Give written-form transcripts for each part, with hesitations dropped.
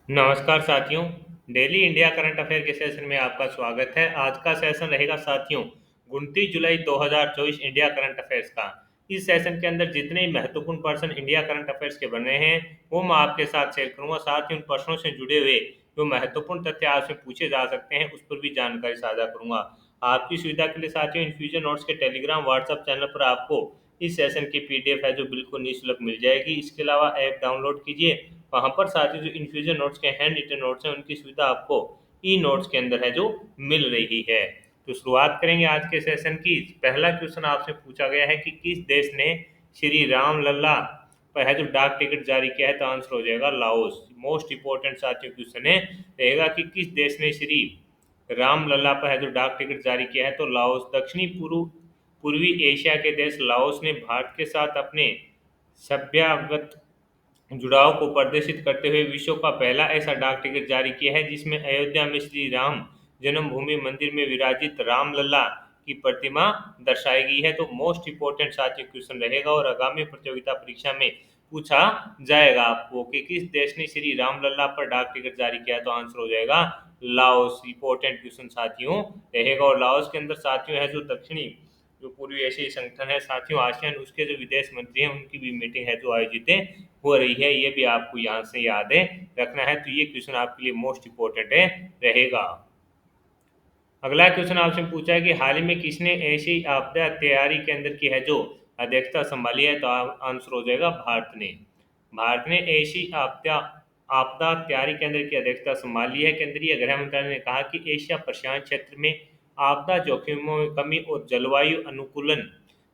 नमस्कार साथियों। Daily India current affair के सेशन में आपका स्वागत है। आज का सेशन रहेगा साथियों 29 जुलाई 2024 इंडिया करंट अफेयर्स का। इस सेशन के अंदर जितने महत्वपूर्ण पर्सन इंडिया करंट अफेयर्स के बने हैं वो मैं आपके साथ शेयर करूंगा। साथ ही उन पर्सनों से जुड़े हुए जो महत्वपूर्ण तथ्य आपसे पूछे जा सकते हैं उस पर भी जानकारी साझा करूंगा। आपकी सुविधा के लिए साथियों इन्फ्यूजन नोट्स के टेलीग्राम व्हाट्सएप चैनल पर आपको इस सेशन की पीडीएफ है जो बिल्कुल निःशुल्क मिल जाएगी। इसके अलावा ऐप डाउनलोड कीजिए। वहां पर साथ ही जो इन्फ्यूजन नोट्स के हैंड रिटन नोट्स हैं उनकी सुविधा आपको ई नोट्स के अंदर है जो मिल रही है। तो शुरुआत करेंगे आज के सेशन की। पहला क्वेश्चन आपसे पूछा गया है कि किस देश ने श्री राम लल्ला पर है जो डाक टिकट जारी किया है, तो आंसर हो जाएगा लाओस। मोस्ट इंपोर्टेंट साथियों क्वेश्चन है रहेगा कि किस देश ने श्री राम लल्ला पर है जो डाक टिकट जारी किया है, तो लाओस। दक्षिणी पूर्वी एशिया के देश लाओस ने भारत के साथ अपने सभ्यगत जुड़ाव को प्रदर्शित करते हुए विश्व का पहला ऐसा डाक टिकट जारी किया है जिसमें अयोध्या में श्री राम जन्मभूमि मंदिर में विराजित रामलला की प्रतिमा दर्शाई गई है। तो मोस्ट इंपोर्टेंट साथियों क्वेश्चन रहेगा और आगामी प्रतियोगिता परीक्षा में पूछा जाएगा आपको कि किस देश ने श्री रामलला पर डाक टिकट जारी किया, तो आंसर हो जाएगा लाओस। इंपोर्टेंट क्वेश्चन साथियों रहेगा। और लाओस के अंदर साथियों है जो दक्षिणी जो पूर्वी एशियाई संगठन है साथियों आसियान, उसके जो विदेश मंत्री हैं उनकी भी मीटिंग है जो आयोजित हो रही है। ये भी आपको यहाँ से याद है रखना है। तो ये क्वेश्चन आपके लिए मोस्ट इंपोर्टेंट है रहेगा। अगला क्वेश्चन आपसे पूछा है कि हाल ही में किसने ऐसी आपदा तैयारी केंद्र की है जो अध्यक्षता संभाली है, तो आंसर हो जाएगा भारत ने। भारत ने ऐसी आपदा आपदा तैयारी केंद्र की अध्यक्षता संभाली है। केंद्रीय गृह मंत्रालय ने कहा कि एशिया प्रशांत क्षेत्र में आपदा जोखिमों में कमी और जलवायु अनुकूलन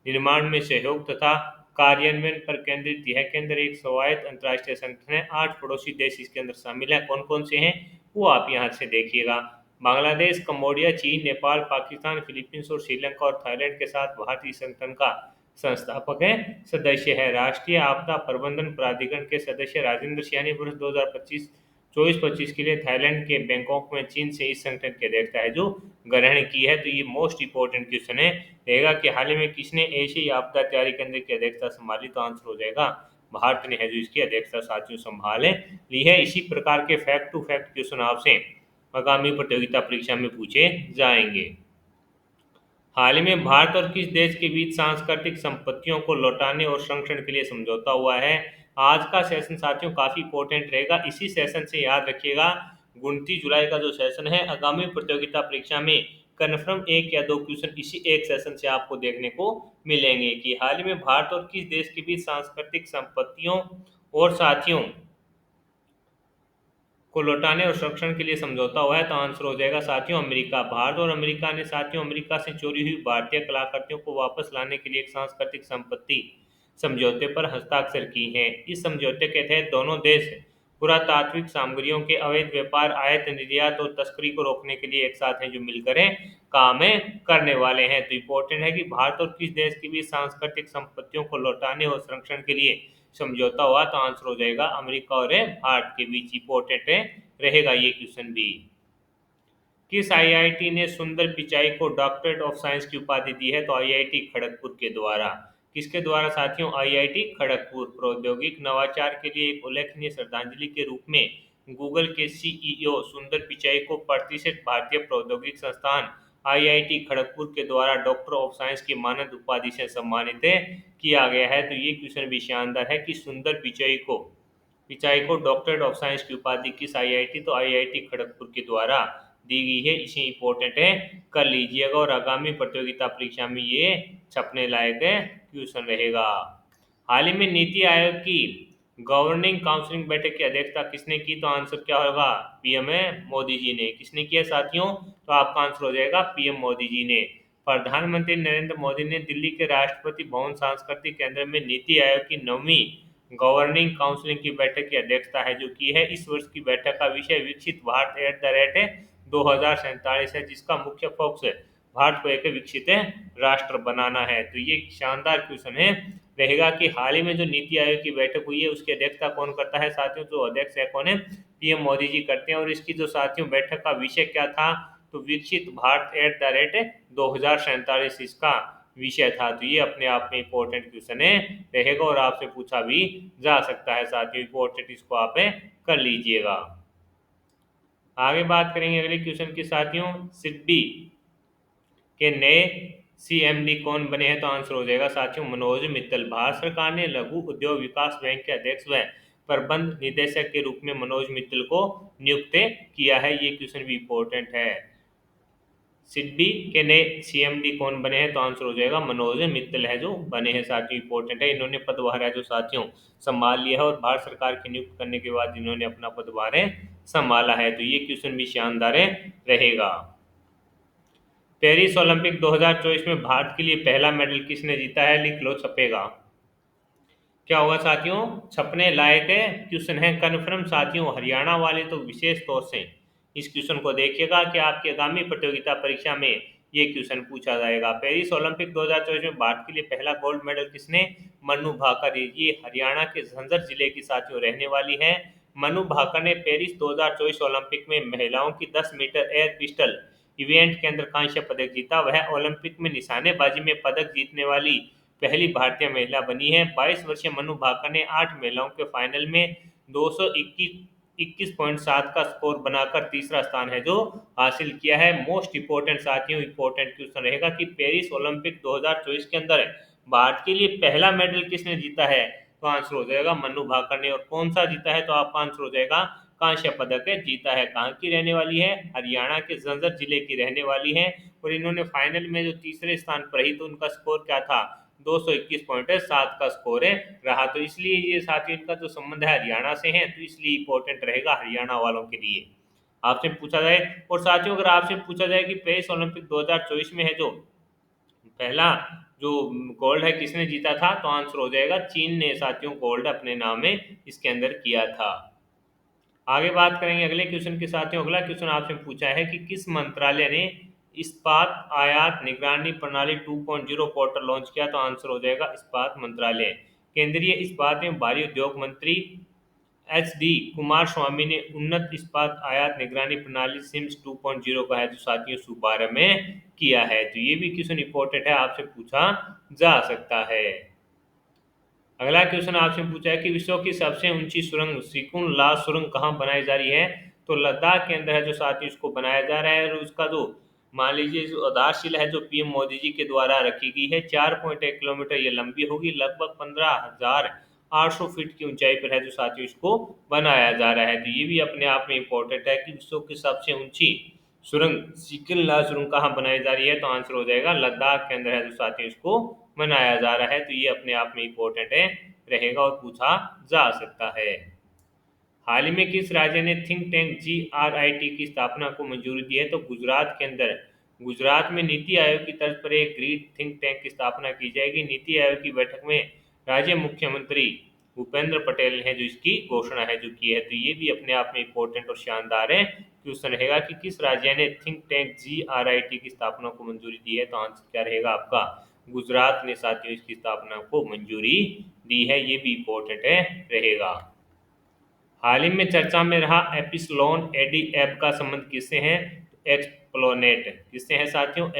निर्माण में सहयोग तथा कार्यान्वयन पर केंद्रित यह केंद्र एक स्वायत्त अंतर्राष्ट्रीय संगठन है। 8 पड़ोसी देश इसके अंदर शामिल हैं। कौन कौन से हैं वो आप यहाँ से देखिएगा। बांग्लादेश, कंबोडिया, चीन, नेपाल, पाकिस्तान, फिलीपींस और श्रीलंका और थाईलैंड के साथ भारतीय संगठन का संस्थापक है सदस्य है। राष्ट्रीय आपदा प्रबंधन प्राधिकरण के सदस्य राजेंद्र सिंह ने वर्ष 2025 24-25 के लिए थाईलैंड के बैंकॉक में चीन से इस संगठन की अध्यक्षता है जो ग्रहण की है। तो ये मोस्ट इंपोर्टेंट क्वेश्चन है रहेगा कि हाल ही में किसने एशियाई आपदा तैयारी केंद्र की अध्यक्षता संभाली, तो आंसर हो जाएगा भारत ने है जो इसकी अध्यक्षता साथियों संभाले ली है। इसी प्रकार के फैक्ट टू फैक्ट क्वेश्चन आपसे आगामी प्रतियोगिता परीक्षा में पूछे जाएंगे। हाल ही में भारत और किस देश के बीच सांस्कृतिक संपत्तियों को लौटाने और संरक्षण के लिए समझौता हुआ है। आज का सेशन साथियों काफी इंपॉर्टेंट रहेगा। इसी सेशन से याद रखिएगा 29 जुलाई का जो सेशन है आगामी प्रतियोगिता परीक्षा में कन्फर्म एक या दो क्वेश्चन इसी एक सेशन से आपको देखने को मिलेंगे कि हाल ही में भारत और किस देश के बीच सांस्कृतिक संपत्तियों और साथियों को लौटाने और संरक्षण के लिए समझौता हुआ है, तो आंसर हो जाएगा साथियों अमेरिका। भारत और अमेरिका ने साथियों अमेरिका से चोरी हुई भारतीय कलाकृतियों को वापस लाने के लिए एक सांस्कृतिक संपत्ति समझौते पर हस्ताक्षर की हैं। इस समझौते के तहत दोनों देश पुरातात्विक सामग्रियों के अवैध व्यापार, आयात निर्यात और तस्करी को रोकने के लिए एक साथ हैं जो मिलकर काम करने वाले हैं। तो इम्पोर्टेंट है कि भारत और किस देश के बीच सांस्कृतिक संपत्तियों को लौटाने और संरक्षण के लिए समझौता हुआ, तो आंसर हो जाएगा अमेरिका और भारत के बीच। इंपॉर्टेंट रहेगा ये क्वेश्चन भी। किस आईआईटी ने सुंदर पिचाई को डॉक्टरेट ऑफ साइंस की उपाधि दी है, तो आईआईटी खड़गपुर के द्वारा। किसके द्वारा साथियों, आईआईटी खड़गपुर। प्रौद्योगिक नवाचार के लिए एक उल्लेखनीय श्रद्धांजलि के रूप में गूगल के सीईओ सुंदर पिचाई को प्रतिष्ठित भारतीय प्रौद्योगिक संस्थान आईआईटी खड़गपुर के द्वारा डॉक्टर ऑफ साइंस की मानद उपाधि से सम्मानित किया गया है। तो ये क्वेश्चन भी शानदार है कि सुंदर पिचाई को डॉक्टरेट ऑफ साइंस की उपाधि किस आईआईटी, तो आईआईटी खड़गपुर के द्वारा दी गई है। इसे इंपॉर्टेंट है कर लीजिएगा और आगामी प्रतियोगिता परीक्षा में ये छपने लायक क्वेश्चन रहेगा। हाल ही में नीति आयोग की गवर्निंग काउंसिलिंग बैठक की अध्यक्षता किसने की, तो आंसर क्या होगा पीएम मोदी जी ने। किसने किया साथियों, तो आपका आंसर हो जाएगा पीएम मोदी जी ने। प्रधानमंत्री नरेंद्र मोदी ने दिल्ली के राष्ट्रपति भवन सांस्कृतिक केंद्र में नीति आयोग की 9वीं गवर्निंग काउंसिल की बैठक की अध्यक्षता है जो की है। इस वर्ष की बैठक का विषय विकसित भारत @ 2047 है, जिसका मुख्य फोकस भारत को एक विकसित राष्ट्र बनाना है। तो ये शानदार क्वेश्चन है रहेगा कि हाल ही में जो नीति आयोग की बैठक हुई है उसकी अध्यक्षता कौन करता है साथियों, जो अध्यक्ष है कौन है, पीएम मोदी जी करते हैं। और इसकी जो साथियों बैठक का विषय क्या था, तो विकसित भारत @ 2047 इसका विषय था। तो ये अपने आप में इंपॉर्टेंट क्वेश्चन है रहेगा और आपसे पूछा भी जा सकता है साथियों। इंपॉर्टेंट इसको आप कर लीजिएगा। आगे बात करेंगे अगले क्वेश्चन की साथियों, सिडबी के नए सीएमडी कौन बने हैं? तो आंसर हो जाएगा साथियों मनोज मित्तल। भारत सरकार ने लघु उद्योग विकास बैंक के अध्यक्ष व प्रबंध निदेशक के रूप में मनोज मित्तल को नियुक्त किया है। ये क्वेश्चन भी इंपॉर्टेंट है। सिडबी के नए सीएमडी कौन बने हैं? तो आंसर हो जाएगा मनोज मित्तल है जो बने हैं साथियों, इंपॉर्टेंट है। इन्होंने पदभार है जो साथियों संभाल लिया है और भारत सरकार की नियुक्त करने के बाद इन्होंने अपना पदभार संभाला है। तो ये क्वेश्चन भी शानदार रहेगा। पेरिस ओलंपिक 2024 में भारत के लिए पहला मेडल किसने जीता है? लिख लो, छपेगा। क्या होगा साथियों? छपने लायक क्वेश्चन है, कन्फर्म साथियों। हरियाणा वाले तो विशेष तौर से इस क्वेश्चन को देखिएगा कि आपकी आगामी प्रतियोगिता परीक्षा में ये क्वेश्चन पूछा जाएगा। पेरिस ओलंपिक 2024 में भारत के लिए पहला गोल्ड मेडल किसने? मनु भाकर। ये हरियाणा के झंझर जिले की साथियों रहने वाली है। मनु भाकर ने पेरिस 2024 ओलंपिक में महिलाओं की 10 मीटर एयर पिस्टल इवेंट के अंदर कांस्य पदक जीता। वह ओलंपिक में निशानेबाजी में पदक जीतने वाली पहली भारतीय महिला बनी है। 22 वर्षीय मनु भाकर ने 8 महिलाओं के फाइनल में 221.7 का स्कोर बनाकर तीसरा स्थान है जो हासिल किया है। मोस्ट इंपोर्टेंट साथियों, इंपोर्टेंट क्वेश्चन रहेगा कि पेरिस ओलंपिक 2024 के अंदर भारत के लिए पहला मेडल किसने जीता है? तो आंसर हो जाएगा मनु भाकर ने। और कौन सा जीता है? तो आपका आंसर हो जाएगा कांस्य पदक जीता है। कहाँ की रहने वाली है? हरियाणा के झंझर जिले की रहने वाली है। और इन्होंने फाइनल में जो तीसरे स्थान पर रही तो उनका स्कोर क्या था? 221.7 का स्कोर रहा। तो इसलिए ये साथियों इनका जो संबंध है हरियाणा से है, तो इसलिए इंपॉर्टेंट रहेगा हरियाणा वालों के लिए। आपसे पूछा जाए, और साथियों अगर आपसे पूछा जाए कि पेरिस ओलंपिक 2024 में है जो पहला जो गोल्ड है किसने जीता था? तो आंसर हो जाएगा चीन ने साथियों गोल्ड अपने नाम में इसके अंदर किया था। आगे बात करेंगे अगले क्वेश्चन के साथियों। अगला क्वेश्चन आपसे पूछा है कि किस मंत्रालय ने इस्पात आयात निगरानी प्रणाली 2.0 पोर्टल लॉन्च किया? तो आंसर हो जाएगा इस्पात मंत्रालय। केंद्रीय इस्पात एवं भारी उद्योग मंत्री एच डी कुमार स्वामी ने उन्नत इस्पात आयात निगरानी प्रणाली सिम्स 2.0 का है जो साथियों शुभारंभ में किया है। तो ये भी क्वेश्चन इंपॉर्टेंट है, आपसे पूछा जा सकता है। अगला क्वेश्चन आपसे पूछा है कि विश्व की सबसे ऊंची सुरंग सिकुन ला सुरंग कहाँ बनाई जा रही है? तो लद्दाख के अंदर है जो साथियों इसको बनाया जा रहा है। और उसका जो मान लीजिए जो आधारशिला है जो पीएम मोदी जी के द्वारा रखी गई है, 4.1 किलोमीटर ये लंबी होगी, लगभग 15,800 फीट की ऊंचाई पर है जो साथियों इसको बनाया जा रहा है। तो ये भी अपने आप में इम्पोर्टेंट है कि विश्व की सबसे ऊंची सुरंग सिकिल ला सुरंग कहाँ बनाई जा रही है? तो आंसर हो जाएगा लद्दाख के अंदर है जो साथियों इसको बनाया जा रहा है। तो ये अपने आप में इम्पोर्टेंट रहेगा और पूछा जा सकता है। हाल ही में किस राज्य ने थिंक टैंक GRIT की स्थापना को मंजूरी दी है? तो गुजरात के अंदर, गुजरात में नीति आयोग की तर्ज पर एक ग्रीन थिंक टैंक की स्थापना की जाएगी। नीति आयोग की बैठक में राज्य मुख्यमंत्री भूपेंद्र पटेल ने जो इसकी घोषणा है जो की है। तो ये भी अपने आप में इम्पोर्टेंट और शानदार है। क्वेश्चन रहेगा कि किस राज्य ने थिंक टैंक GRIT की स्थापना को मंजूरी दी है? तो आंसर क्या रहेगा आपका? गुजरात ने साथियों इसकी स्थापना को मंजूरी दी है। ये भी इम्पोर्टेंट रहेगा। हाल ही में चर्चा में रहा एपिसलोन एडी ऐप का संबंध किससे है? एक्सप्लोनेट किससे है साथियों?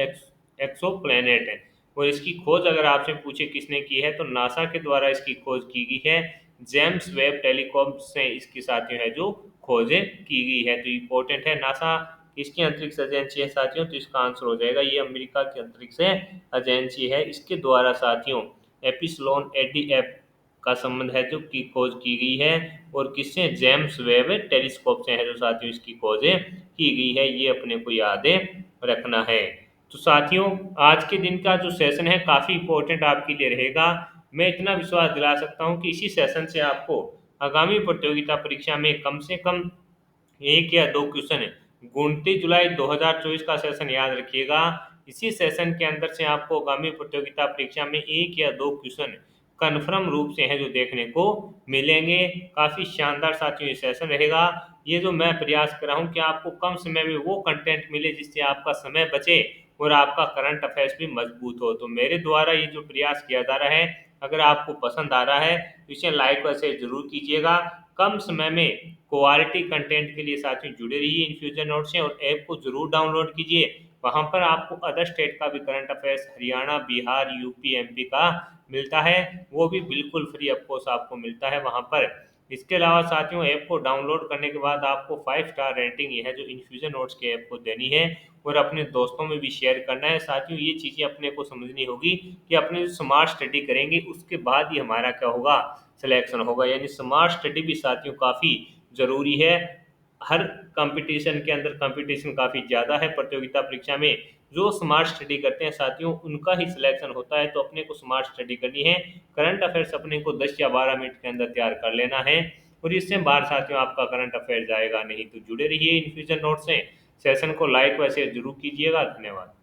एक्सोप्लेनेट है। और इसकी खोज अगर आपसे पूछे किसने की है तो नासा के द्वारा इसकी खोज की गई है। जेम्स वेब टेलीकॉम से इसकी साथियों है जो खोज की गई है। तो इम्पोर्टेंट है। नासा किसकी अंतरिक्ष एजेंसी है साथियों? तो इसका आंसर हो जाएगा ये अमेरिका की अंतरिक्ष एजेंसी है। इसके द्वारा साथियों एपिसलोन एडी ऐप का संबंध है जो की खोज की गई है। और किससे? जेम्स वेब टेलीस्कोप से है जो साथियों इसकी खोजें की गई है। ये अपने को याद रखना है। तो साथियों आज के दिन का जो सेशन है काफ़ी इंपॉर्टेंट आपके लिए रहेगा। मैं इतना विश्वास दिला सकता हूँ कि इसी सेशन से आपको आगामी प्रतियोगिता परीक्षा में कम से कम एक या दो क्वेश्चन 29 जुलाई 2024 का सेशन याद रखिएगा। इसी सेशन के अंदर से आपको आगामी प्रतियोगिता परीक्षा में एक या दो क्वेश्चन कन्फर्म रूप से हैं जो देखने को मिलेंगे। काफ़ी शानदार साथियों ये सेशन रहेगा। ये जो मैं प्रयास कर रहा हूँ कि आपको कम समय में वो कंटेंट मिले जिससे आपका समय बचे और आपका करंट अफेयर्स भी मजबूत हो। तो मेरे द्वारा ये जो प्रयास किया जा रहा है अगर आपको पसंद आ रहा है तो इसे लाइक व शेयर जरूर कीजिएगा। कम समय में क्वालिटी कंटेंट के लिए साथियों जुड़े रहिए इन्फ्यूजन नोट से और ऐप को जरूर डाउनलोड कीजिए। वहाँ पर आपको अदर स्टेट का भी current affairs Haryana, Bihar, UP, MP का मिलता है। वो भी बिल्कुल फ्री ऑफ कॉस्ट आपको मिलता है वहाँ पर। इसके अलावा साथियों, ऐप को डाउनलोड करने के बाद आपको 5 स्टार रेटिंग यह जो इन्फ्यूजन नोट्स के ऐप को देनी है और अपने दोस्तों में भी शेयर करना है। साथियों, ये चीज़ें अपने को समझनी होगी कि अपने जो स्मार्ट स्टडी करेंगे उसके बाद ही हमारा क्या होगा, सिलेक्शन होगा। यानी स्मार्ट स्टडी भी साथियों काफ़ी ज़रूरी है। हर कंपटीशन के अंदर कंपटीशन काफ़ी ज़्यादा है प्रतियोगिता परीक्षा में। जो स्मार्ट स्टडी करते हैं साथियों उनका ही सिलेक्शन होता है। तो अपने को स्मार्ट स्टडी करनी है। करंट अफेयर्स अपने को 10 या 12 मिनट के अंदर तैयार कर लेना है और इससे बाहर साथियों आपका करंट अफेयर जाएगा नहीं। तो जुड़े रहिए इन्फ्यूजन नोट से। सेशन को लाइक व शेयर जरूर कीजिएगा। धन्यवाद।